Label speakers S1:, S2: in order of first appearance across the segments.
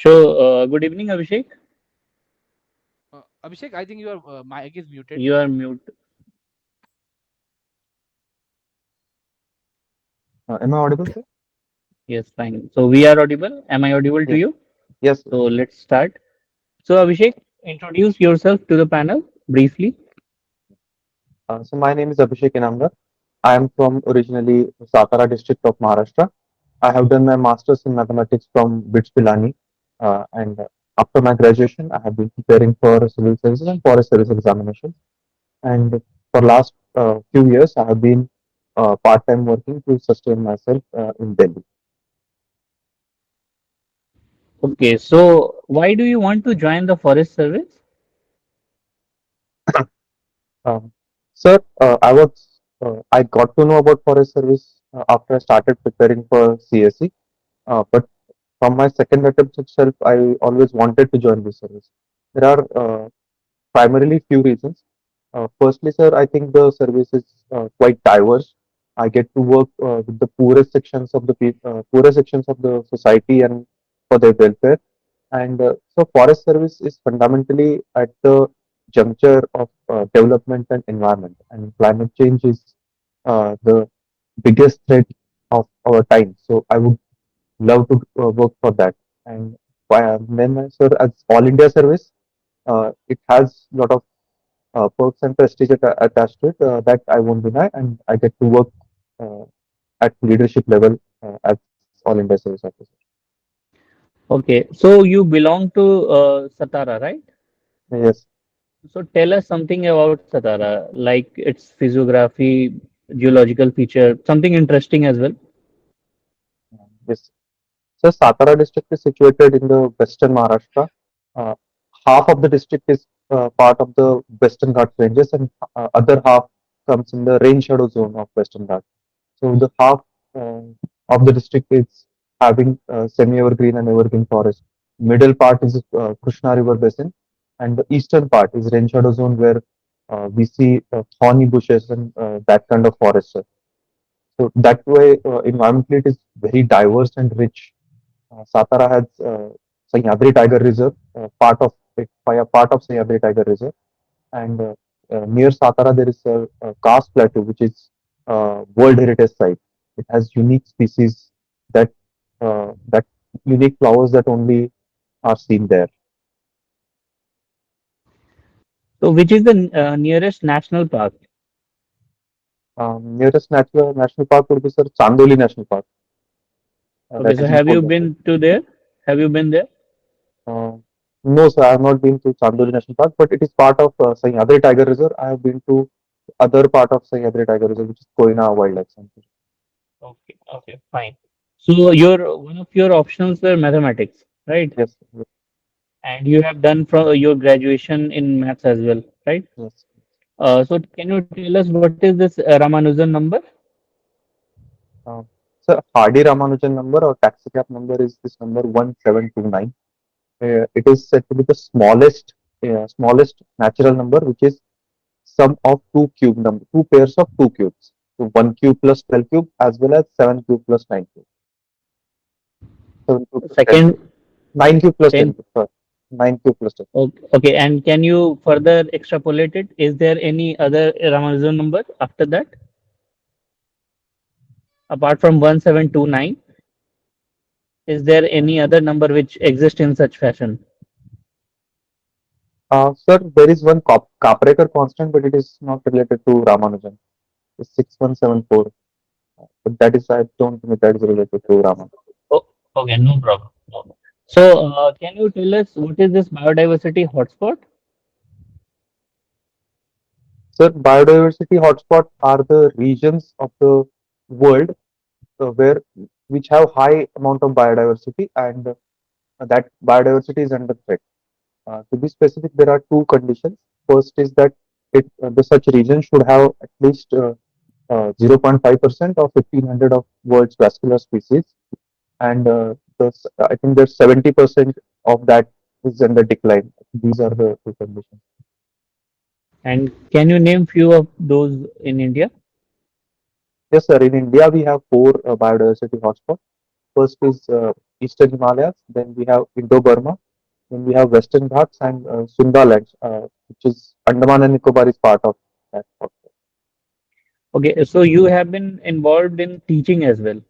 S1: Good evening, Abhishek.
S2: Abhishek, I think your mic is muted.
S1: You are mute.
S3: Am I audible, sir?
S1: Yes, fine. So we are audible. Am I audible to
S3: Yes.
S1: you?
S3: Yes, sir.
S1: So let's start. So Abhishek, introduce yourself to the panel briefly.
S3: So my name is Abhishek Inamdar. I am from originally Satara district of Maharashtra. I have done my masters in mathematics from BITS Pilani, and after my graduation, I have been preparing for civil services and forest service examinations. And for last few years, I have been part-time working to sustain myself in Delhi.
S1: Okay, so why do you want to join the Forest Service?
S3: Um, Sir, I got to know about forest service after I started preparing for CSE. But from my second attempt itself, I always wanted to join this service. There are primarily few reasons. Firstly, sir, I think the service is quite diverse. I get to work with the poorest sections of the society and for their welfare. And so, forest service is fundamentally at the juncture of development and environment. And climate change is the biggest threat of our time. So, I would love to work for that. And then, sir, as all India service, it has a lot of perks and prestige attached to it that I won't deny, and I get to work uh, at leadership level as all India service officer.
S1: Okay, so you belong to Satara, right?
S3: Yes,
S1: So tell us something about Satara, like its physiography, geological feature, something interesting as well.
S3: yes. So Satara district is situated in the western Maharashtra. Uh, Half of the district is part of the Western Ghats ranges, and other half comes in the rain shadow zone of Western Ghats. So the half uh, of the district is having semi-evergreen and evergreen forest. Middle part is Krishna River basin, and the eastern part is rain shadow zone where we see thorny bushes and that kind of forest. So that way, environmentally, it is very diverse and rich. Satara has Sahyadri Tiger Reserve, part of it, by a part of Sahyadri Tiger Reserve, and near Satara there is a Karst Plateau, which is World Heritage Site. It has unique species that that unique flowers that only are seen there.
S1: So which is the nearest national park?
S3: Nearest national park would be sir Chandoli National Park,
S1: Okay,
S3: that
S1: so
S3: is in
S1: have you
S3: Kolkata.
S1: been to there? Have you been there?
S3: Uh, no, sir, I have not been to Chandoli National Park, but it is part of Sahyadri Tiger Reserve. I have been to other part of Sahyadri Tiger Reserve, which is Koina Wildlife Sanctuary.
S1: Okay, okay, fine. So your one of your options were mathematics, right?
S3: Yes, yes,
S1: And you have done from your graduation in maths as well, right?
S3: yes.
S1: So can you tell us what is this Ramanujan number?
S3: Uh, so Hardy Ramanujan number or taxi cab number is this number 1729. It is said to be the smallest natural number, which is sum of two pairs of two cubes. So 1 cube plus 12 cube as well as 7 cube plus 9 cube. 7 cube plus 10
S1: Second,
S3: cube. 9 cube plus 10
S1: 10.
S3: cube. Sorry. 9 cube plus 10.
S1: Okay, okay. And can you further extrapolate it? Is there any other Ramanujan number after that, apart from 1729? Is there any other number which exists in such fashion?
S3: Sir, there is one Kaprekar constant, but it is not related to Ramanujan. It's 6174. But that is, I don't think that is related to Ramanujan.
S1: Oh, okay, no problem. No. So, can you tell us what is this biodiversity hotspot?
S3: Sir, biodiversity hotspots are the regions of the world where which have high amount of biodiversity, and that biodiversity is under threat. To be specific, there are two conditions. First is that the such region should have at least 0.5% of 1500 of world's vascular species, and I think there's 70% of that is under decline. These are the two conditions.
S1: And can you name few of those in India?
S3: Yes, sir. In India, we have four biodiversity hotspots. First is Eastern Himalayas, then we have Indo-Burma, then we have Western Ghats and Sundaland, which is Andaman and Nicobar is part of that also.
S1: Okay, so you have been involved in teaching as well.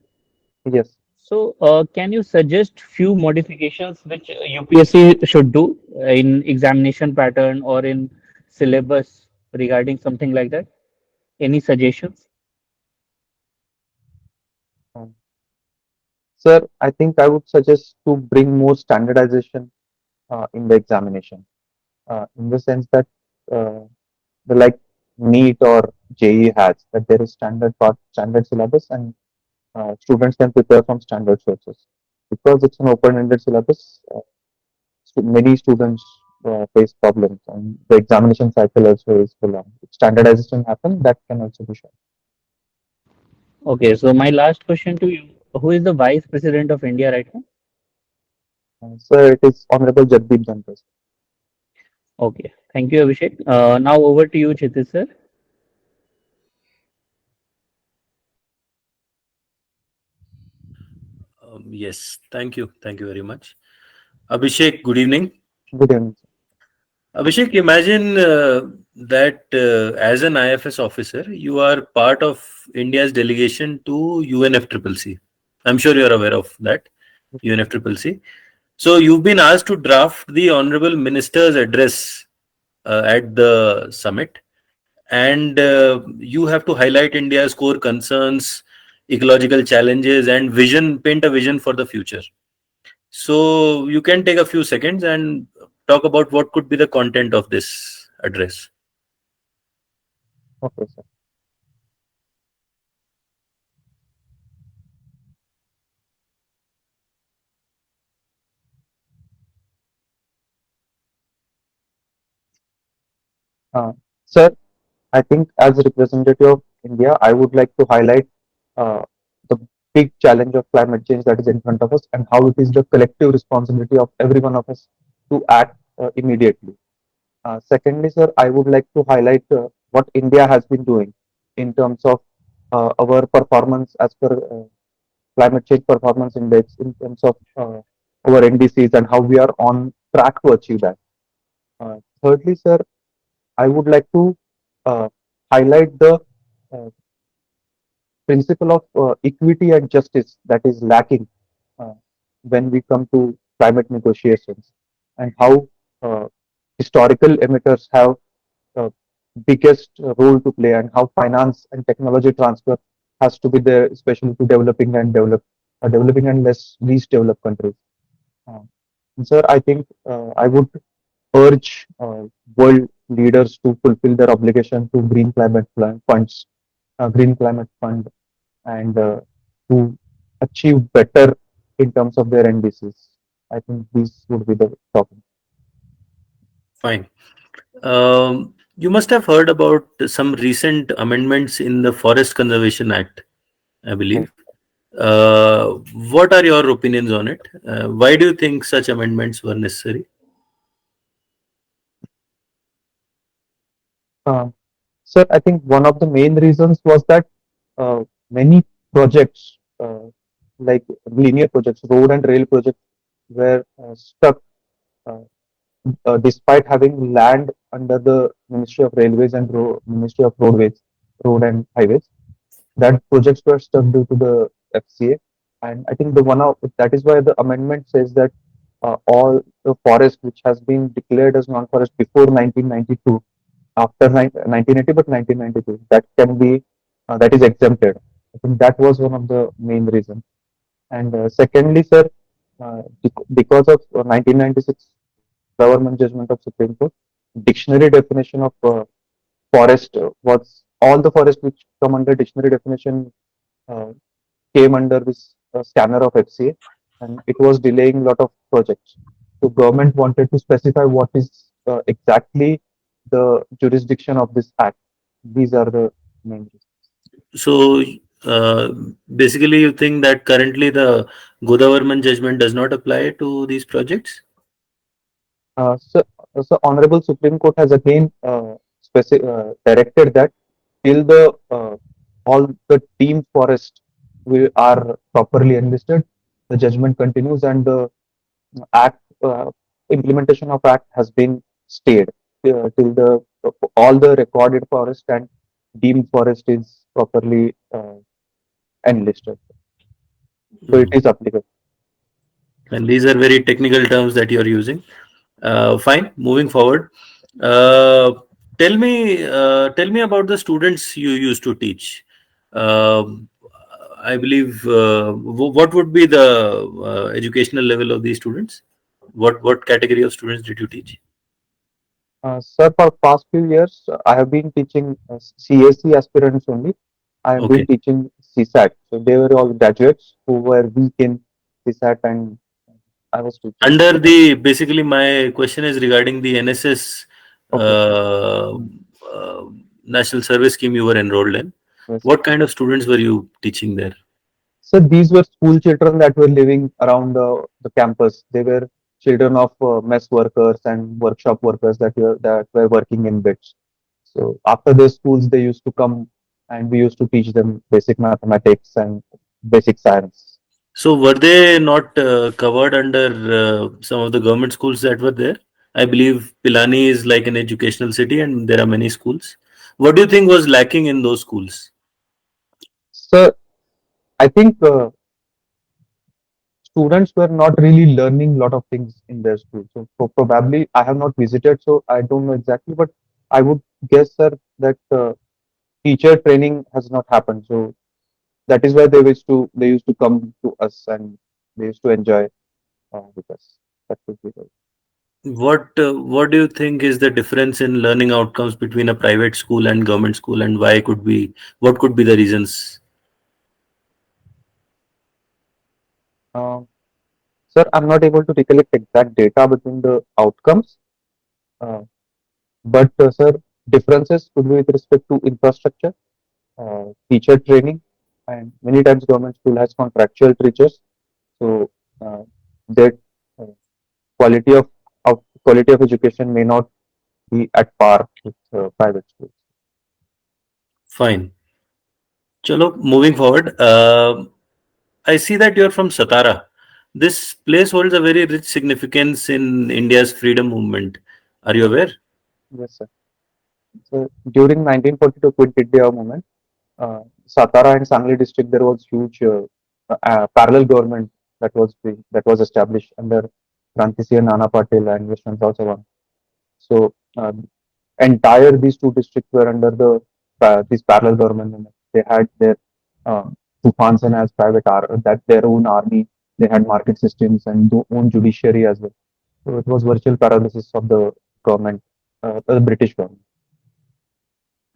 S3: Yes.
S1: So, can you suggest few modifications which UPSC should do in examination pattern or in syllabus regarding something like that? Any suggestions?
S3: Um, Sir, I think I would suggest to bring more standardization in the examination, in the sense that uh, the like NEET or JE has that there is standard part, standard syllabus, and students can prepare from standard sources. Because it's an open-ended syllabus, many students face problems, and the examination cycle also is too long. If standardization happen, that can also be shown.
S1: Okay, so my last question to you, who is the Vice President of India right now?
S3: Sir, it is Honorable Jagdeep Dhankhar.
S1: Okay, thank you, Abhishek. Now over to you, Kshitij sir.
S4: Yes, thank you very much. Abhishek, good evening.
S3: Good evening.
S4: Abhishek, imagine that as an IFS officer, you are part of India's delegation to UNFCCC. I'm sure you are aware of that, UNFCCC. So you've been asked to draft the Honorable Minister's address at the summit, and you have to highlight India's core concerns, ecological challenges, and vision, paint a vision for the future. So you can take a few seconds and talk about what could be the content of this address.
S3: Okay, sir. Sir, I think as a representative of India, I would like to highlight uh, the big challenge of climate change that is in front of us and how it is the collective responsibility of every one of us to act immediately. Secondly, sir, I would like to highlight what India has been doing in terms of our performance as per climate change performance index, in terms of our NDCs and how we are on track to achieve that. Thirdly, sir, I would like to uh, highlight the uh, principle of equity and justice that is lacking uh, when we come to climate negotiations, and how uh, historical emitters have uh, biggest role to play, and how finance and technology transfer has to be there, especially to developing and less least developed countries. Uh, and sir, I think I would urge world leaders to fulfill their obligation to green climate fund, and to achieve better in terms of their NDCs. I think these would be the topic.
S4: Fine. You must have heard about some recent amendments in the Forest Conservation Act, I
S3: Yes.
S4: believe. What are your opinions on it? Why do you think such amendments were necessary?
S3: Uh, Sir, I think one of the main reasons was that many projects, like linear projects, road and rail projects, were stuck uh, despite having land under the Ministry of Railways and Ministry of Road and Highways. That projects were stuck due to the FCA, and I think the one of that is why the amendment says that all the forest which has been declared as non-forest before 1992, after 1980, but 1992, that can be that is exempted. I think that was one of the main reasons. And secondly, sir, because of 1996 government judgment of Supreme Court, dictionary definition of forest was all the forest which come under dictionary definition uh, came under this scanner of FCA, and it was delaying a lot of projects. So government wanted to specify what is exactly the jurisdiction of this act. These are the main reasons.
S4: So, uh, basically, you think that currently the Godavarman judgment does not apply to these projects?
S3: So Honorable Supreme Court has again directed that till the all the deemed forest are properly enlisted, the judgment continues, and the act implementation of act has been stayed till the all the recorded forest and deemed forest is properly enlisted. So it
S4: Mm.
S3: is applicable.
S4: And these are very technical terms that you're using. Fine. Moving forward, uh, tell me about the students you used to teach. Um I believe what would be the educational level of these students? What category of students did you teach?
S3: Sir, for past few years, I have been teaching CAC aspirants only. I have been
S4: Okay.
S3: teaching CSAT. So they were all graduates who were weak in CSAT, and I was teaching.
S4: Under the basically, my question is regarding the NSS
S3: Okay.
S4: uh,
S3: Mm.
S4: uh, national service scheme you were enrolled in.
S3: Yes.
S4: What kind of students were you teaching there?
S3: So these were school children that were living around the campus. They were children of mess workers and workshop workers that were working in bits. So after their schools, they used to come and we used to teach them basic mathematics and basic science.
S4: So were they not covered under some of the government schools that were there? I believe Pilani is like an educational city and there are many schools. What do you think was lacking in those schools?
S3: So I think students were not really learning a lot of things in their school. So probably I have not visited, so I don't know exactly, but I would guess, sir, that teacher training has not happened. So that is why they used to come to us and they used to enjoy with us. That would be right.
S4: What do you think is the difference in learning outcomes between a private school and government school, and why could be what could be the reasons?
S3: Uh, Sir, I'm not able to recollect exact data between the outcomes, uh, but sir, differences could be with respect to infrastructure, teacher training, and many times government school has contractual teachers, so uh, that uh, quality of quality of education may not be at par with private schools.
S4: Fine. Chalo, moving forward. I see that you're from Satara. This place holds a very rich significance in India's freedom movement. Are you aware?
S3: Yes, sir. So during 1942 Quit India movement, Satara and Sangli district, there was huge parallel government that was established under Krantisiya Nana Patil and Vishwanath Chavan. So entire these two districts were under this parallel government. They had their uh, Tufan Sena as that their own army. They had market systems and own judiciary as well. So it was virtual paralysis of the government, the British government.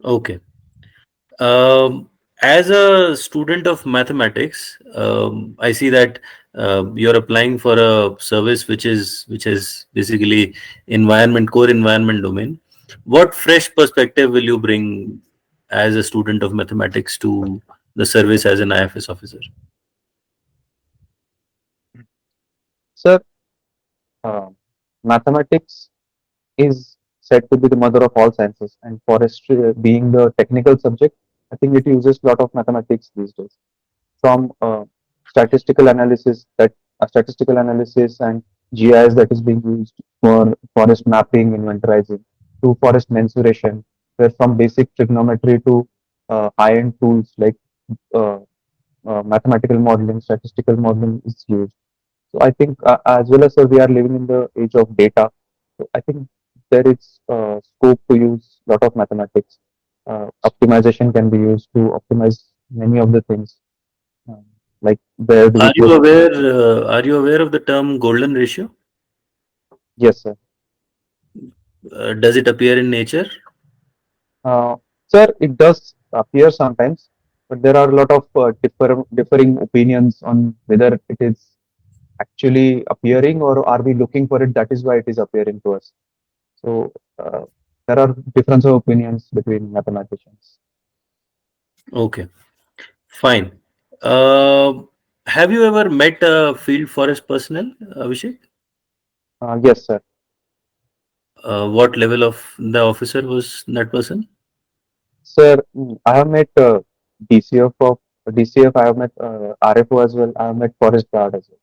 S4: Okay. As a student of mathematics, I see that you're applying for a service which is basically core environment domain. What fresh perspective will you bring as a student of mathematics to the service as an IFS officer?
S3: Sir, uh, mathematics is said to be the mother of all sciences, and forestry being the technical subject, I think it uses a lot of mathematics these days. From statistical analysis and GIS that is being used for forest mapping, inventorizing, to forest mensuration, where from basic trigonometry to high-end tools like uh, mathematical modeling, statistical modeling is used. So I think, as well as we are living in the age of data, so I think there is scope to use a lot of mathematics. Optimization can be used to optimize many of the things, um, like where do we
S4: Are you
S3: put?
S4: aware? Are you aware of the term golden ratio?
S3: Yes, sir.
S4: Does it appear in nature?
S3: Uh, Sir, it does appear sometimes, but there are a lot of differing opinions on whether it is actually appearing or are we looking for it. That is why it is appearing to us. So there are difference of opinions between mathematicians.
S4: Okay, fine. Uh, have you ever met a field forest personnel, Abhishek?
S3: Yes, sir.
S4: What level of the officer was that person?
S3: Sir, I have met DCF of DCF. I have met RFO as well. I have met Forest Guard as well.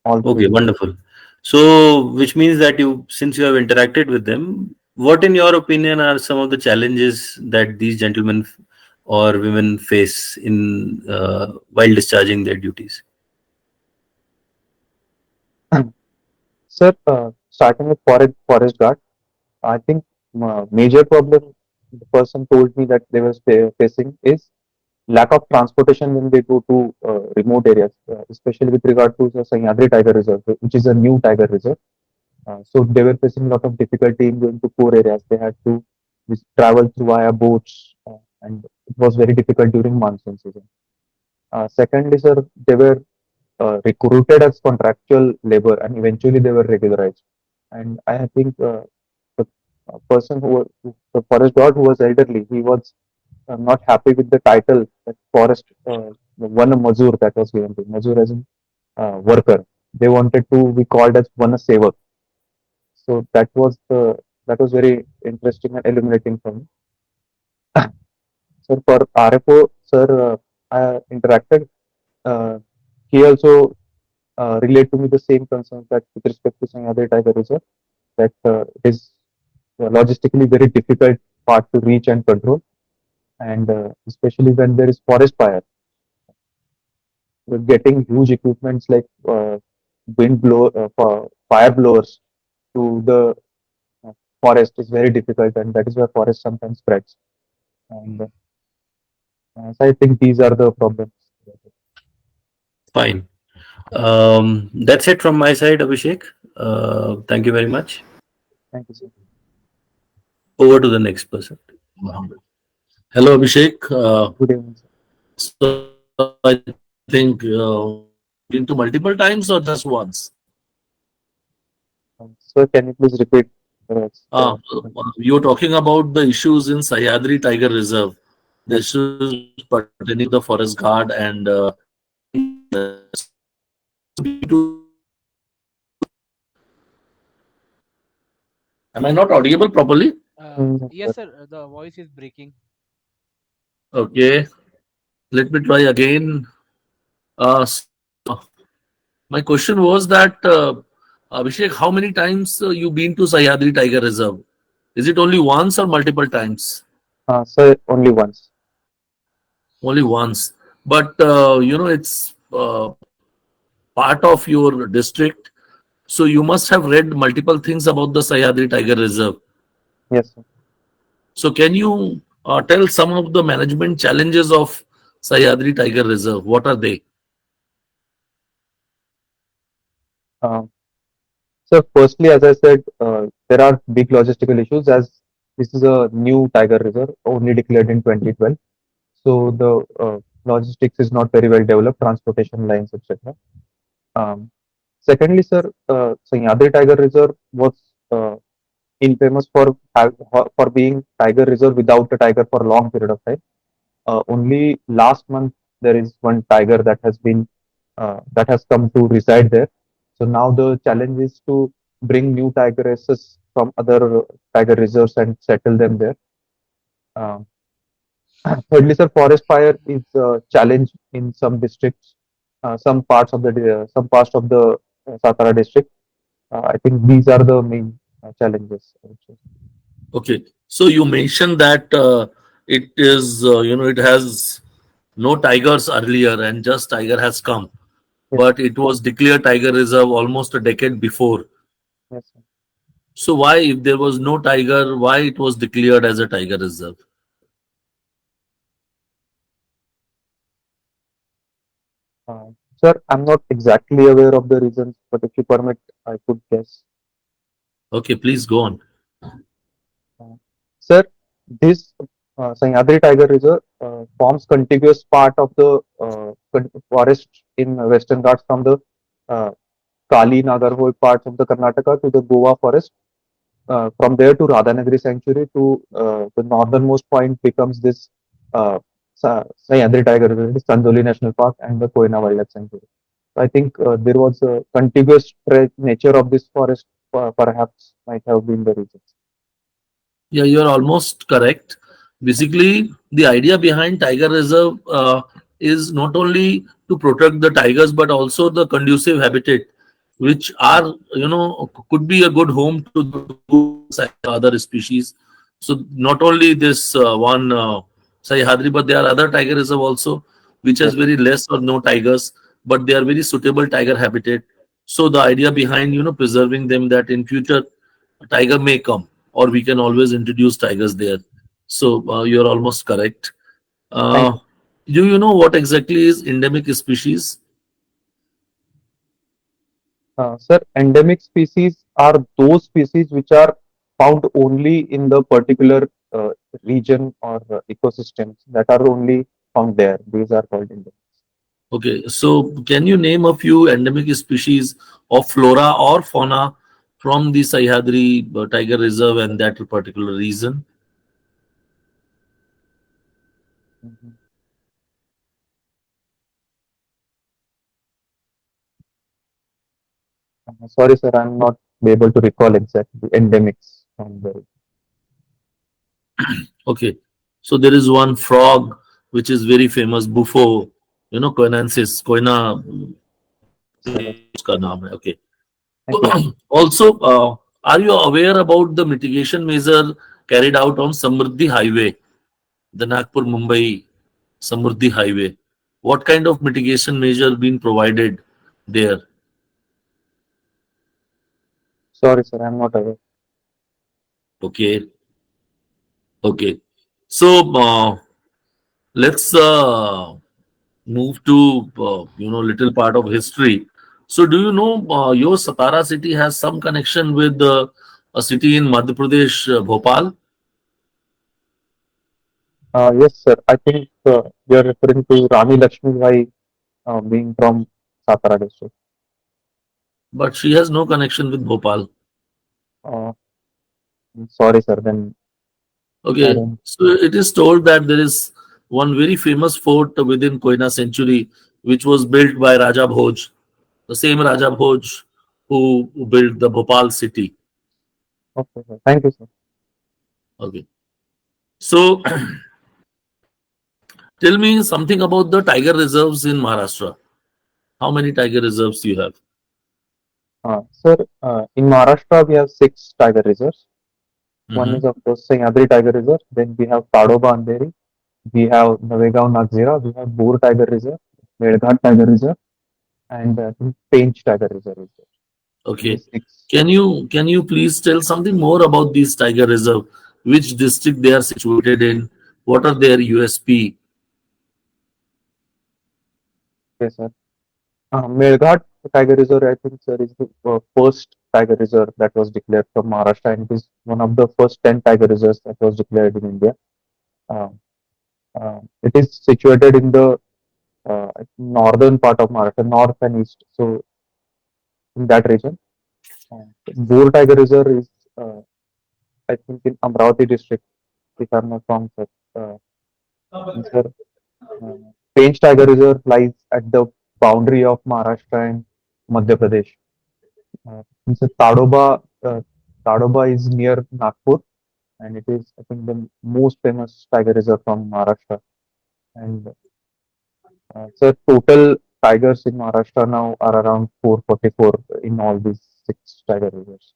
S3: all three
S4: Okay,
S3: reserves.
S4: wonderful. So, which means that you, since you have interacted with them, what, in your opinion, are some of the challenges that these gentlemen or women face in while discharging their duties?
S3: Sir, starting with forest guard, I think major problem the person told me that they were facing is lack of transportation when they go to remote areas, especially with regard to the Sahyadri Tiger Reserve, which is a new tiger reserve. So they were facing a lot of difficulty in going to core areas. They had to travel through via boats, and it was very difficult during monsoon season. Secondly, sir, they were recruited as contractual labor, and eventually they were regularized. And I think the person the forest guard who was elderly, he was not happy with the title that forest one mazur that was given to mazur as in worker. They wanted to be called as one sevak. So that was very interesting and illuminating for me. So for RFO, sir, I interacted. Uh, he also relate to me the same concerns that with respect to Sahyadri Tiger Reserve, that it is logistically very difficult part to reach and control, and especially when there is forest fire, getting huge equipments like fire blowers to the uh, forest is very difficult, and that is why forest sometimes spreads. And so I think these are the problems.
S4: Fine. That's it from my side, Abhishek. Thank you very much.
S3: Thank you, sir.
S4: Over to the next person.
S5: Hello, Abhishek.
S3: Good evening, sir.
S5: So I think been to multiple times or just once?
S3: Sir, can you please repeat?
S5: Uh, you're talking about the issues in Sahyadri Tiger Reserve, the
S3: Yes.
S5: issues pertaining to the forest guard and am I not audible properly?
S3: Yes, sir.
S2: Yes, sir. The voice is breaking.
S5: Okay, let me try again. So my question was that Abhishek, how many times you been to Sahyadri Tiger Reserve? Is it only once or multiple times?
S3: Sir, only once.
S5: Only once. But it's part of your district. So you must have read multiple things about the Sahyadri Tiger Reserve.
S3: Yes, sir.
S5: So can you tell some of the management challenges of Sahyadri Tiger Reserve? What are they?
S3: Um, So firstly, as I said, there are big logistical issues as this is a new tiger reserve only declared in 2012. So the logistics is not very well developed, transportation lines, etc. Um, Secondly, sir, Sahyadri Tiger Reserve was uh, infamous for being tiger reserve without a tiger for a long period of time. Only last month there is one tiger that has come to reside there. So now the challenge is to bring new tigresses from other tiger reserves and settle them there. Um, Thirdly, sir, forest fire is a challenge in some districts, some parts of the Satara district. I think these are the main challenges, I would say.
S5: Okay. So you mentioned that it is, it has no tigers earlier and just tiger has come.
S3: Yes,
S5: But it was declared tiger reserve almost a decade before.
S3: yes, sir.
S5: So why, if there was no tiger, why it was declared as a tiger reserve?
S3: Sir, I'm not exactly aware of the reasons, but if you permit, I could guess.
S5: Okay, please go on.
S3: Uh, Sir, this Sahyadri Tiger Reserve forms contiguous part of the forest in Western Ghats from the uh, Kali Nagarhole parts of the Karnataka to the Goa forest. From there to Radhanagari Sanctuary to the northernmost point becomes this Sahyadri Tiger Reserve, this Chandoli National Park and the Koyna Wildlife Sanctuary. I think there was a contiguous nature of this forest, perhaps might have been the reason.
S5: Yeah, you're almost correct. Basically, the idea behind tiger reserve is not only to protect the tigers but also the conducive habitat which are, could be a good home to other species. So not only this one Sahyadri, but there are other tiger reserve also, which has
S3: Yes,
S5: very less or no tigers, but they are very suitable tiger habitat. So the idea behind preserving them, that in future a tiger may come, or we can always introduce tigers there. So you're almost correct.
S3: thank
S5: Uh,
S3: you.
S5: do you know what exactly is endemic species?
S3: Sir, endemic species are those species which are found only in the particular region or ecosystems that are only found there. These are called endemic.
S5: Okay, so can you name a few endemic species of flora or fauna from the Sahyadri Tiger Reserve and that particular region?
S3: Mhm. Sorry, sir, I'm not able to recall exactly endemics from the.
S5: Okay, so there is one frog which is very famous, Bufo, Koinensis, Koina,
S3: Yes, sir. Yes.
S5: uska naam hai. Okay.
S3: Thank you.
S5: Also, are you aware about the mitigation measure carried out on Samruddhi Highway, the Nagpur Mumbai Samruddhi Highway? What kind of mitigation measure been provided there?
S3: Sorry, sir, I'm not aware.
S5: Okay, okay. So let's move to little part of history. So do you know your Satara city has some connection with a city in Madhya Pradesh, Bhopal?
S3: Yes, sir. I think you're referring to Rani Lakshmi Bai being from Satara district.
S5: But she has no connection with Bhopal.
S3: Uh, Sorry, sir. Then I
S5: Okay,
S3: don't.
S5: so it is told that there is one very famous fort within Koina century, which was built by Raja Bhoj, the same Raja Bhoj who built the Bhopal city.
S3: Okay, sir. Thank you, sir.
S5: Okay, so tell me something about the tiger reserves in Maharashtra. How many tiger reserves do you have?
S3: Sir, in Maharashtra, we have six tiger reserves. One
S5: Hmm.
S3: is, of course, Sahyadri Tiger Reserve. Then we have Tadoba Andheri. We have Navegaon Nagzira. We have Boor Tiger Reserve, Medghat Tiger Reserve, and Pench Tiger Reserve is there.
S5: Okay,
S3: These six.
S5: can you please tell something more about these tiger reserve? Which district they are situated in? What are their USP?
S3: Yes, sir. Medghat Tiger Reserve, I think, sir, is the first tiger reserve that was declared from Maharashtra, and it is one of the first 10 tiger reserves that was declared in India. Uh, it is situated in the northern part of Maharashtra, north and east. So, in that region, Boor Tiger Reserve is, uh, I think, in Amravati district, if I'm not wrong, sir. And sir, uh, Pench Tiger Reserve lies at the boundary of Maharashtra and Madhya Pradesh. And so Tadoba is near Nagpur, and it is, I think, the most famous tiger reserve from Maharashtra. And so total tigers in Maharashtra now are around 444 in all these six tiger reserves.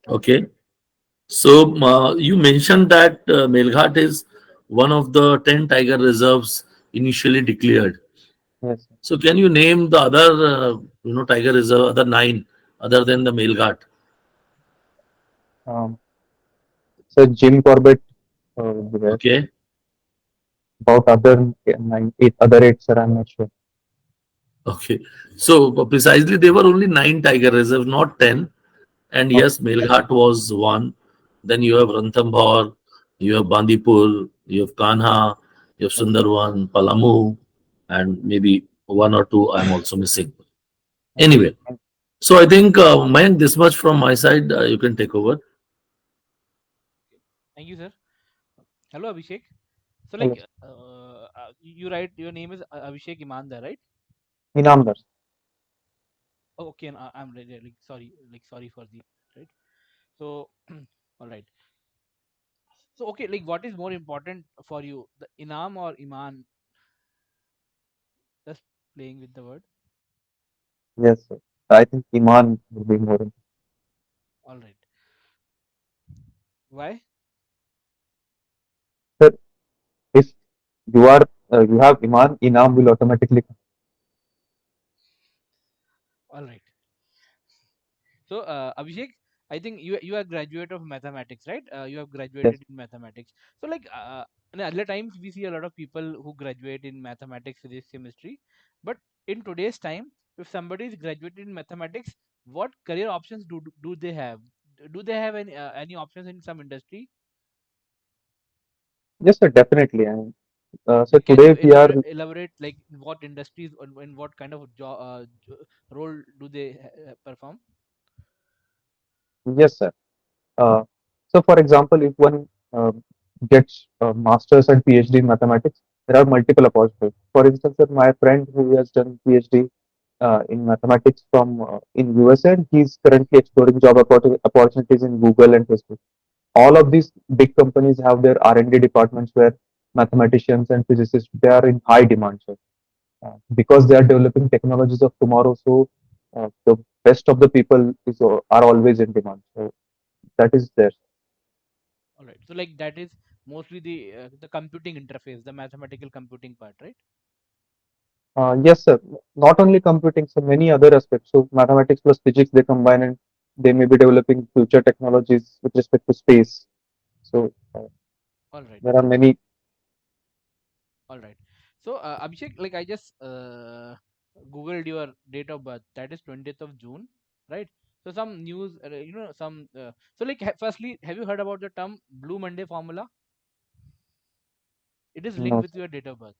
S5: Okay. So you mentioned that Melghat is one of the 10 tiger reserves initially declared.
S3: Yes.
S5: So can you name the other tiger reserve, other nine other than the Melghat?
S3: Um, so Jim Corbett would be there.
S5: Okay.
S3: About other nine, eight other eight, sir, I'm not sure.
S5: Okay. So precisely there were only nine tiger reserves, not 10. And
S3: Okay.
S5: yes, Melghat was one. Then you have Ranthambore, you have Bandipur, you have Kanha, you have
S3: Okay.
S5: Sundarban, Palamu, and maybe one or two I'm also missing.
S3: Okay.
S5: Anyway, so I think Mayank, this much from my side. You can take over.
S2: Thank you, sir. Hello, Abhishek. So,
S3: Hello.
S2: you write your name is Abhishek Imandar, right?
S3: Inamdar.
S2: Oh, okay, and I'm really, sorry for the right. So, all right. So, okay, like, what is more important for you, the Inam or Iman? Just playing with the word.
S3: Yes, sir. I think Iman will be more.
S2: All right. Why?
S3: Sir, if you are you have Iman, Inam will automatically come.
S2: All right. So, Abhishek, I think you are graduate of mathematics, right? You have
S3: Yes,
S2: graduated in mathematics. So, like in other times, we see a lot of people who graduate in mathematics, physics, chemistry. But in today's time, if somebody is graduated in mathematics, what career options do they have? Do they have any options in some industry?
S3: yes, sir, definitely. And so
S2: Like, can you
S3: today we are
S2: elaborate like in what industries or in what kind of role do they perform?
S3: yes, sir. Uh, so, for example, if one gets a master's and PhD in mathematics, there are multiple opportunities. For instance, sir, my friend who has done PhD in mathematics from in USA, and he's currently exploring job opportunities in Google and Facebook. All of these big companies have their R&D departments where mathematicians and physicists they are in high demand, sir, because they are developing technologies of tomorrow. So the best of the people are always in demand. So that is there.
S2: All right. So like that is mostly the computing interface, the mathematical computing part, right?
S3: Yes, sir. Not only computing, so many other aspects. So mathematics plus physics they combine and they may be developing future technologies with respect to space. So
S2: All right.
S3: there are many.
S2: All right. So Abhishek, like I just googled your date of birth. That is 20th of June, right? So some news, some. So like, firstly, have you heard about the term Blue Monday formula? It is linked
S3: No,
S2: with
S3: sir.
S2: your date of birth.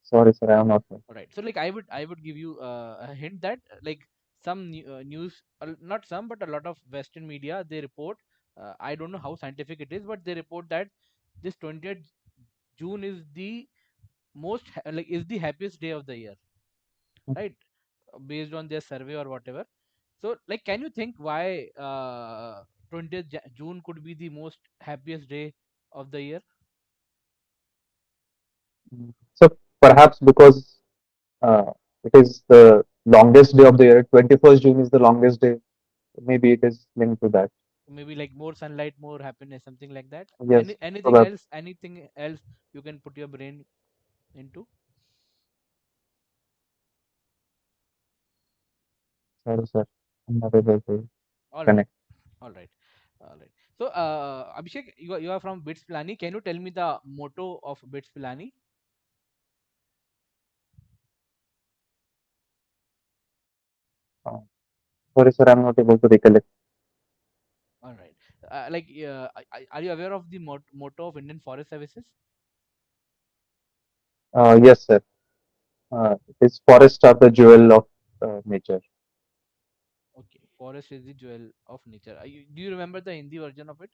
S3: Sorry, sir. I
S2: Okay.
S3: am not. Sure.
S2: All right. So like I would give you a hint that like some news, not some, but a lot of Western media they report. I don't know how scientific it is, but they report that this 20th June is the like is the happiest day of the year, right? Based on their survey or whatever. So like, can you think why 20th June could be the most happiest day of the year?
S3: So perhaps because it is the longest day of the year. 21st June is the longest day. Maybe it is linked to that.
S2: Maybe like more sunlight, more happiness, something like that.
S3: Yes,
S2: Anything
S3: probably.
S2: else? Anything else you can put your brain into?
S3: Sorry, sir. I'm not able to
S2: All right,
S3: connect.
S2: all right, all right. So, Abhishek, you are from Bits Pilani. Can you tell me the motto of Bits Pilani?
S3: Uh, Sorry, sir. I'm not able to recollect.
S2: All right. Like, are you aware of the motto of Indian Forest Services?
S3: Yes, sir. This forests are the jewel of nature.
S2: Okay, forest is the jewel of nature. Do you remember the Hindi version of it?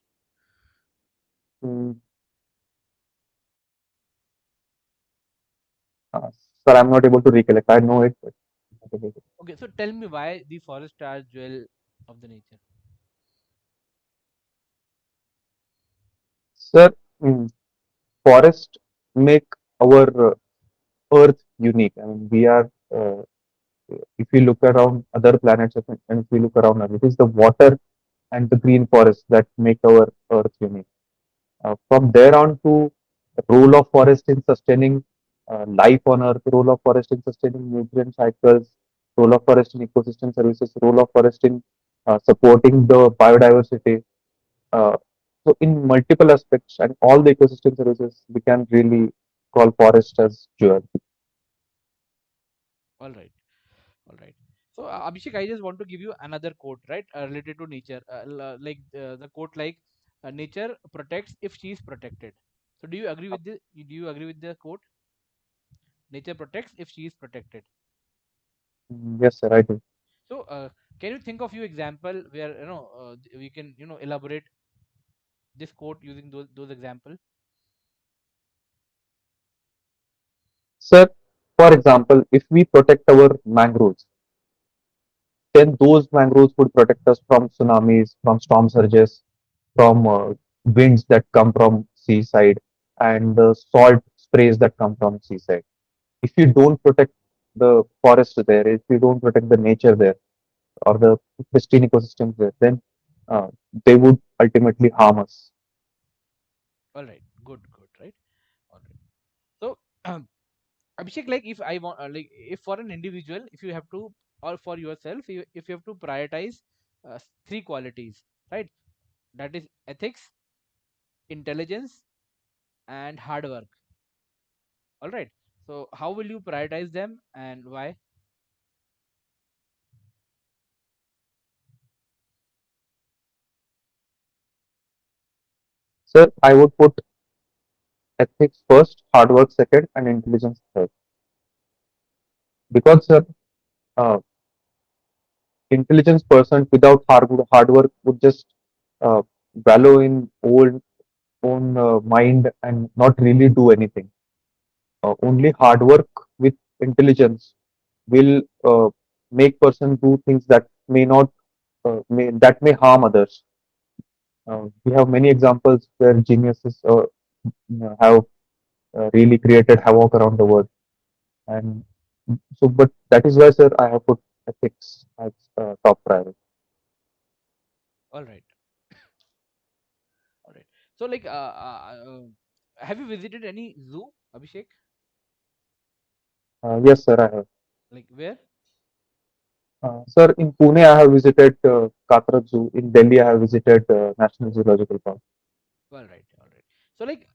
S3: Mm, uh, Sir, I'm not able to recollect. I know it, but not able to.
S2: Okay, so tell me why the forest are jewel of the nature.
S3: Sir, mm, forest make our Earth unique. I mean, we are. If we look around other planets and if we look around Earth, it is the water and the green forest that make our Earth unique. From there on to the role of forest in sustaining life on Earth, role of forest in sustaining nutrient cycles, role of forest in ecosystem services, role of forest in supporting the biodiversity. Uh, so in multiple aspects and all the ecosystem services, we can really call forest as jewel.
S2: All right. All right. So, Abhishek, I just want to give you another quote, right, related to nature. Like the quote, like nature protects if she is protected. So, do you agree with this? Do you agree with the quote? Nature protects if she is protected.
S3: Yes, sir, I do.
S2: So, can you think of few example where we can elaborate this quote using those examples?
S3: Sir, for example, if we protect our mangroves, then those mangroves would protect us from tsunamis, from storm surges, from winds that come from seaside, and the salt sprays that come from seaside. If you don't protect the forest there, if we don't protect the nature there or the pristine ecosystems there, then uh, they would ultimately harm us.
S2: All right, good, good, right? All right. So, Abhishek, like if I want, like if for an individual, if you have to, or for yourself, if you have to prioritize three qualities, right? That is ethics, intelligence, and hard work. All right. So, how will you prioritize them and why?
S3: Sir, I would put ethics first, hard work second, and intelligence third. Because sir, uh, intelligence person without hard work would just uh, wallow in own mind and not really do anything. Only hard work with intelligence will make person do things that may not that may harm others. We have many examples where geniuses have really created havoc around the world, and so. But that is why, sir, I have put ethics as top priority.
S2: All right. All right. So, like, have you visited any zoo, Abhishek?
S3: Yes, sir, I have.
S2: Like where?
S3: Sir, in Pune, I have visited Katra Zoo. In Delhi, I have visited National Zoological Park.
S2: All right, all right. So, like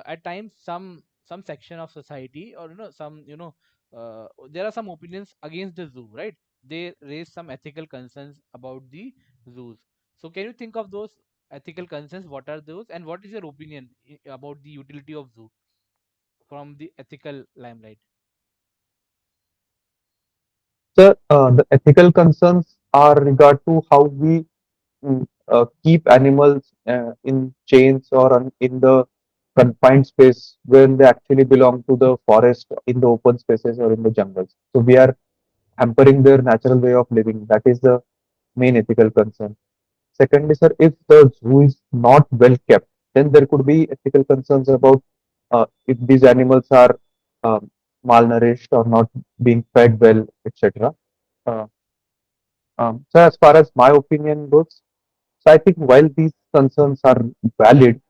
S2: at times some section of society, or some there are some opinions against the zoo, right? They raise some ethical concerns about the zoos. So, can you think of those ethical concerns? What are those, and what is your opinion about the utility of zoo from the ethical limelight?
S3: Sir, the ethical concerns are regard to how we keep animals in chains or in the confined space when they actually belong to the forest, in the open spaces or in the jungles. So we are hampering their natural way of living. That is the main ethical concern. Secondly, sir, if the zoo is not well kept, then there could be ethical concerns about if these animals are um, malnourished or not being fed well, etc. Uh, so, as far as my opinion goes, so I think while these concerns are valid,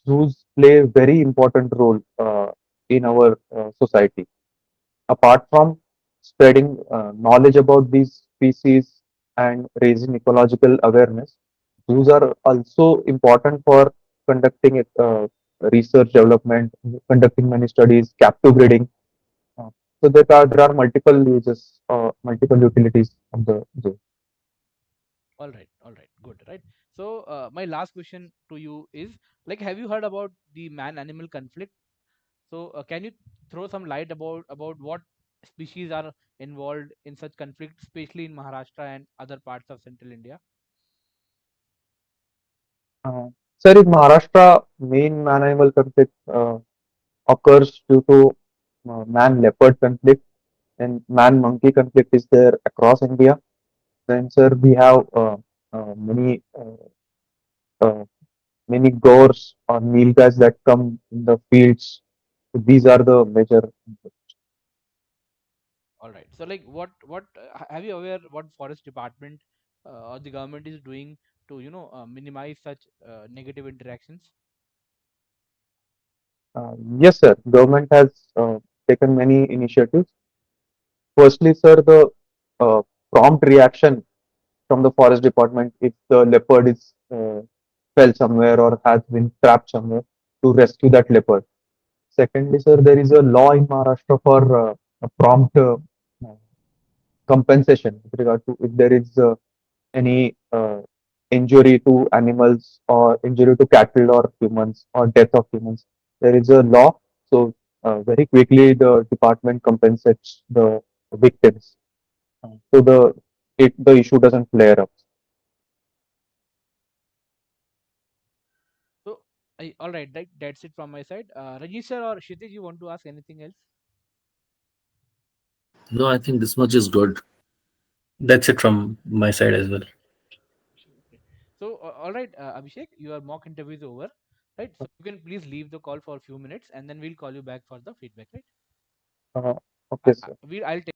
S3: zoos play a very important role in our society. Apart from spreading knowledge about these species and raising ecological awareness, zoos are also important for conducting research development, conducting many studies, captive breeding. Uh, so there are multiple uses, multiple utilities of the zoo.
S2: All right, good, right? So, my last question to you is, like, have you heard about the man-animal conflict? So, can you throw some light about what species are involved in such conflict, especially in Maharashtra and other parts of Central India?
S3: Uh, Sir, in Maharashtra, main man-animal conflict occurs due to man-leopard conflict, and man-monkey conflict is there across India. Then, sir, we have uh, many uh, uh, many gores or nilgas that come in the fields. So these are the major.
S2: All right. So, like, have you aware what forest department or the government is doing to minimize such negative interactions?
S3: Yes, sir. Government has taken many initiatives. Firstly, sir, the uh, prompt reaction from the forest department if the leopard is fell somewhere or has been trapped somewhere to rescue that leopard. Secondly, sir, there is a law in Maharashtra for a prompt compensation with regard to if there is any injury to animals or injury to cattle or humans or death of humans. There is a law, so very quickly the department compensates the victims. So the issue doesn't flare up.
S2: So, all right, that's it from my side. Rajesh sir or Kshitij, you want to ask anything else?
S5: No, I think this much is good.
S4: That's it from my side as well.
S2: Sure, okay. So, all right, Abhishek, your mock interview is over, right? So, you can please leave the call for a few minutes, and then we'll call you back for the feedback, right?
S3: Uh, okay, sir.
S2: I'll take